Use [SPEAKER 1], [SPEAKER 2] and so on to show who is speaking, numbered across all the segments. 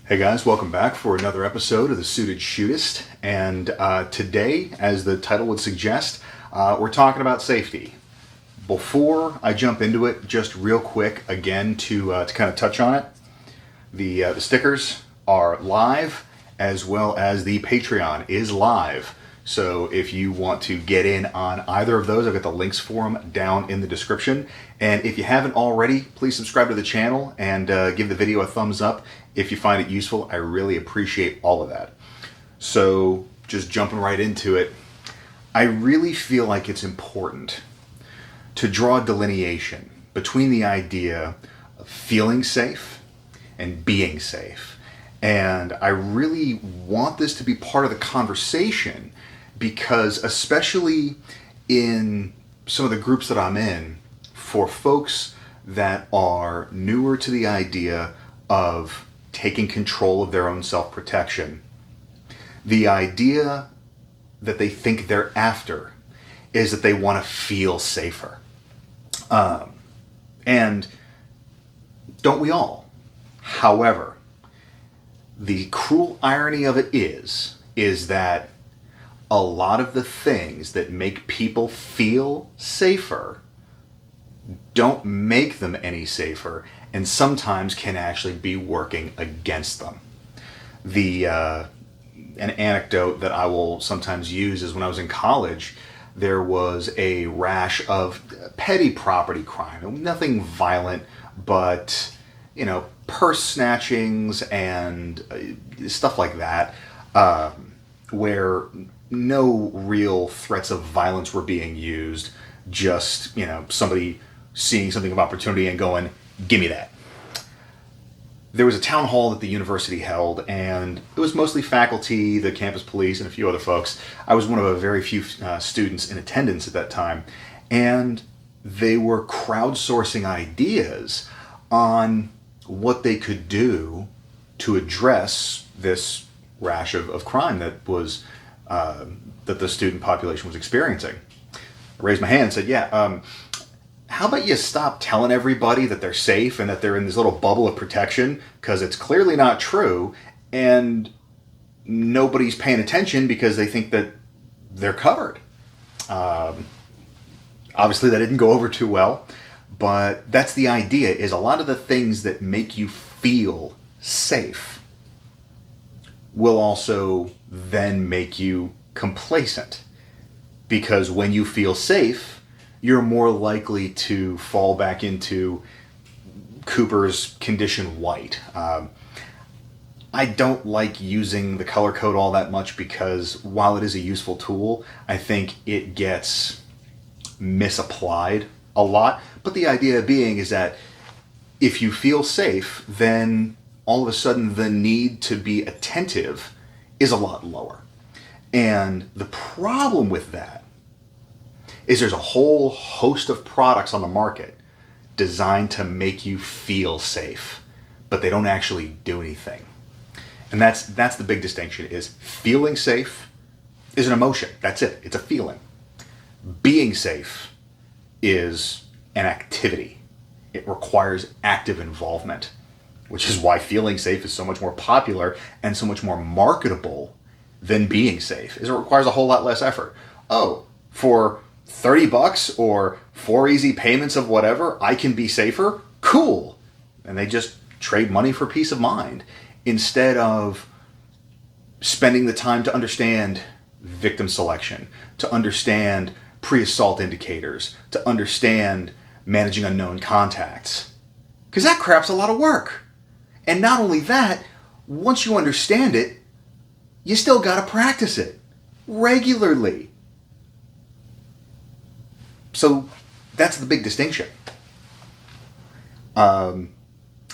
[SPEAKER 1] Hey guys, welcome back for another episode of The Suited Shootist. And today, as the title would suggest, we're talking about safety. Before I jump into it, just real quick again to kind of touch on it, the stickers are live, as well as the Patreon is live. So if you want to get in on either of those, I've got the links for them down in the description. And if you haven't already, please subscribe to the channel and give the video a thumbs up if you find it useful. I really appreciate all of that. So just jumping right into it, I really feel like it's important to draw a delineation between the idea of feeling safe and being safe. And I really want this to be part of the conversation because, especially in some of the groups that I'm in, for folks that are newer to the idea of taking control of their own self-protection, the idea that they think they're after is that they want to feel safer. And don't we all? However, the cruel irony of it is that a lot of the things that make people feel safer don't make them any safer, and sometimes can actually be working against them. An anecdote that I will sometimes use is when I was in college, there was a rash of petty property crime. Nothing violent, but purse snatchings and stuff like that, where no real threats of violence were being used. Just somebody seeing something of opportunity and going, "Give me that." There was a town hall that the university held, and it was mostly faculty, the campus police, and a few other folks. I was one of a very few students in attendance at that time, and they were crowdsourcing ideas on what they could do to address this rash of crime that was that the student population was experiencing. I raised my hand and said, how about you stop telling everybody that they're safe and that they're in this little bubble of protection, because it's clearly not true, and nobody's paying attention because they think that they're covered. Obviously that didn't go over too well, but that's the idea, is a lot of the things that make you feel safe will also then make you complacent. Because when you feel safe, you're more likely to fall back into Cooper's condition white. I don't like using the color code all that much because while it is a useful tool, I think it gets misapplied a lot. But the idea being is that if you feel safe, then all of a sudden the need to be attentive is a lot lower. And the problem with that is there's a whole host of products on the market designed to make you feel safe, but they don't actually do anything. And that's the big distinction, is feeling safe is an emotion. That's it. It's a feeling. Being safe is an activity. It requires active involvement, which is why feeling safe is so much more popular and so much more marketable than being safe, is it requires a whole lot less effort. Oh, for $30 or 4 easy payments of whatever, I can be safer? Cool. And they just trade money for peace of mind instead of spending the time to understand victim selection, to understand pre-assault indicators, to understand managing unknown contacts. Because that crap's a lot of work. And not only that, once you understand it, you still got to practice it regularly. So that's the big distinction. A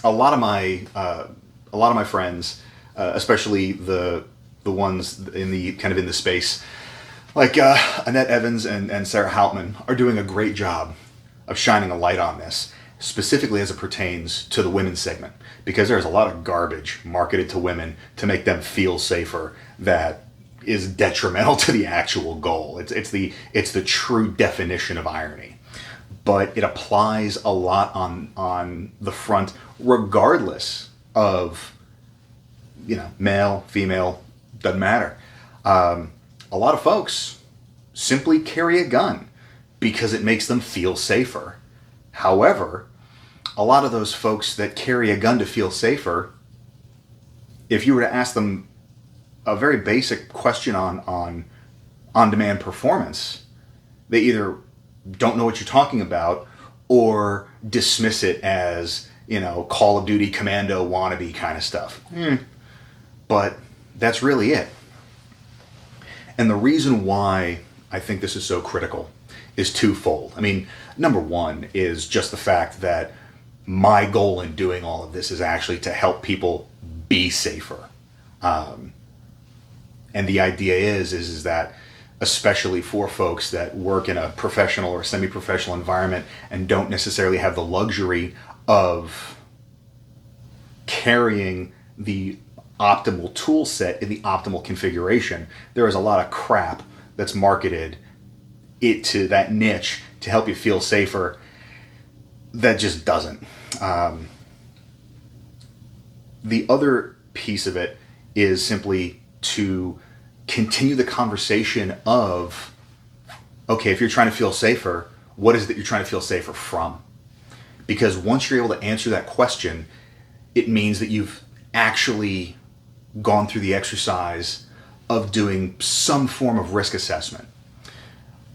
[SPEAKER 1] lot of my friends, especially the ones in the space, like Annette Evans and Sarah Houtman, are doing a great job of shining a light on this, specifically as it pertains to the women's segment, because there's a lot of garbage marketed to women to make them feel safer that is detrimental to the actual goal. It's the true definition of irony. But it applies a lot on the front, regardless of male, female, doesn't matter. A lot of folks simply carry a gun because it makes them feel safer. However, a lot of those folks that carry a gun to feel safer, if you were to ask them a very basic question on on-demand performance, they either don't know what you're talking about or dismiss it as, Call of Duty Commando wannabe kind of stuff. But that's really it. And the reason why I think this is so critical is twofold. I mean, number one is just the fact that my goal in doing all of this is actually to help people be safer. And the idea is that, especially for folks that work in a professional or semi-professional environment and don't necessarily have the luxury of carrying the optimal tool set in the optimal configuration, there is a lot of crap that's marketed to that niche to help you feel safer that just doesn't. The other piece of it is simply to continue the conversation of, okay, if you're trying to feel safer, what is it that you're trying to feel safer from? Because once you're able to answer that question, it means that you've actually gone through the exercise of doing some form of risk assessment.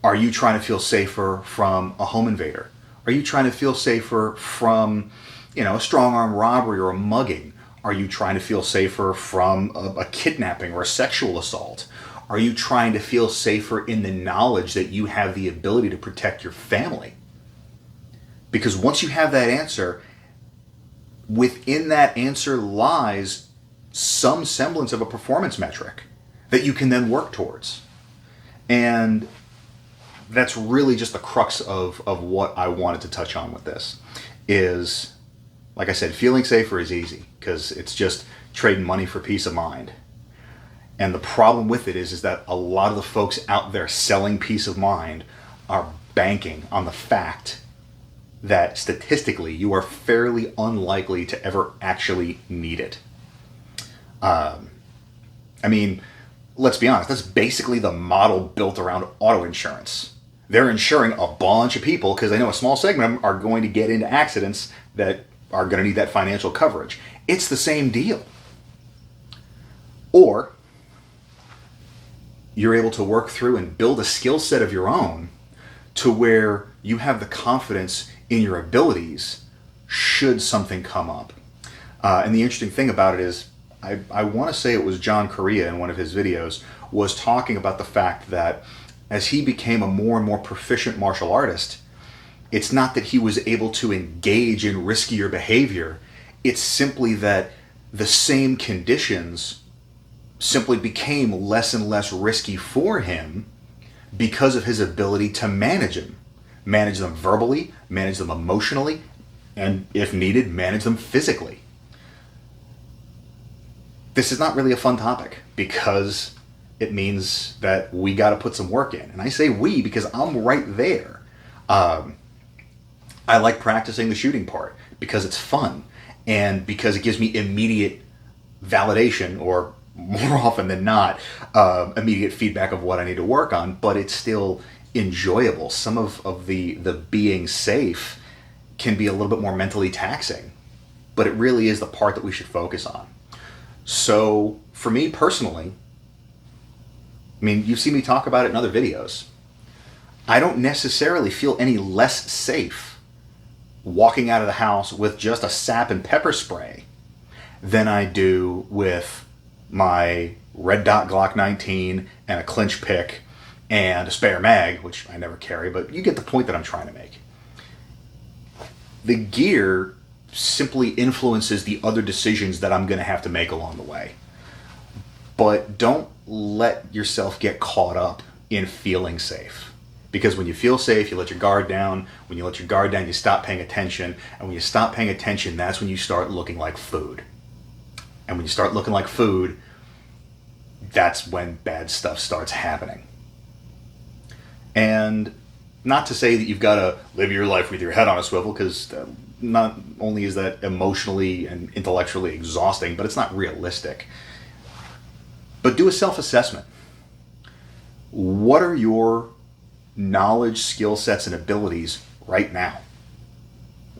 [SPEAKER 1] Are you trying to feel safer from a home invader? Are you trying to feel safer from, a strong arm robbery or a mugging? Are you trying to feel safer from a kidnapping or a sexual assault? Are you trying to feel safer in the knowledge that you have the ability to protect your family? Because once you have that answer, within that answer lies some semblance of a performance metric that you can then work towards. And that's really just the crux of what I wanted to touch on with this is, like I said, feeling safer is easy because it's just trading money for peace of mind. And the problem with it is that a lot of the folks out there selling peace of mind are banking on the fact that statistically you are fairly unlikely to ever actually need it. Let's be honest, that's basically the model built around auto insurance. They're insuring a bunch of people because they know a small segment of them are going to get into accidents that are going to need that financial coverage. It's the same deal. Or you're able to work through and build a skill set of your own to where you have the confidence in your abilities should something come up. And the interesting thing about it is, I want to say it was John Correa in one of his videos was talking about the fact that as he became a more and more proficient martial artist, it's not that he was able to engage in riskier behavior. It's simply that the same conditions simply became less and less risky for him because of his ability to manage them. Manage them verbally, manage them emotionally, and if needed, manage them physically. This is not really a fun topic because it means that we got to put some work in. And I say we because I'm right there. I like practicing the shooting part because it's fun and because it gives me immediate validation, or more often than not, immediate feedback of what I need to work on, but it's still enjoyable. Some of the being safe can be a little bit more mentally taxing, but it really is the part that we should focus on. So for me personally, you've seen me talk about it in other videos. I don't necessarily feel any less safe walking out of the house with just a sap and pepper spray than I do with my red dot Glock 19 and a clinch pick and a spare mag, which I never carry, but you get the point that I'm trying to make. The gear simply influences the other decisions that I'm going to have to make along the way. But don't let yourself get caught up in feeling safe. Because when you feel safe, you let your guard down. When you let your guard down, you stop paying attention. And when you stop paying attention, that's when you start looking like food. And when you start looking like food, that's when bad stuff starts happening. And not to say that you've got to live your life with your head on a swivel, because not only is that emotionally and intellectually exhausting, but it's not realistic. But do a self-assessment. What are your knowledge, skill sets, and abilities right now?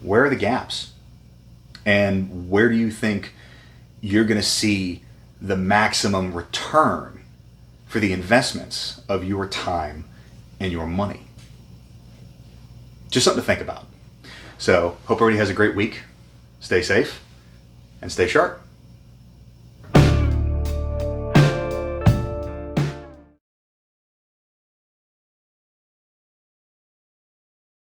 [SPEAKER 1] Where are the gaps? And where do you think you're going to see the maximum return for the investments of your time and your money? Just something to think about. So, hope everybody has a great week. Stay safe and stay sharp.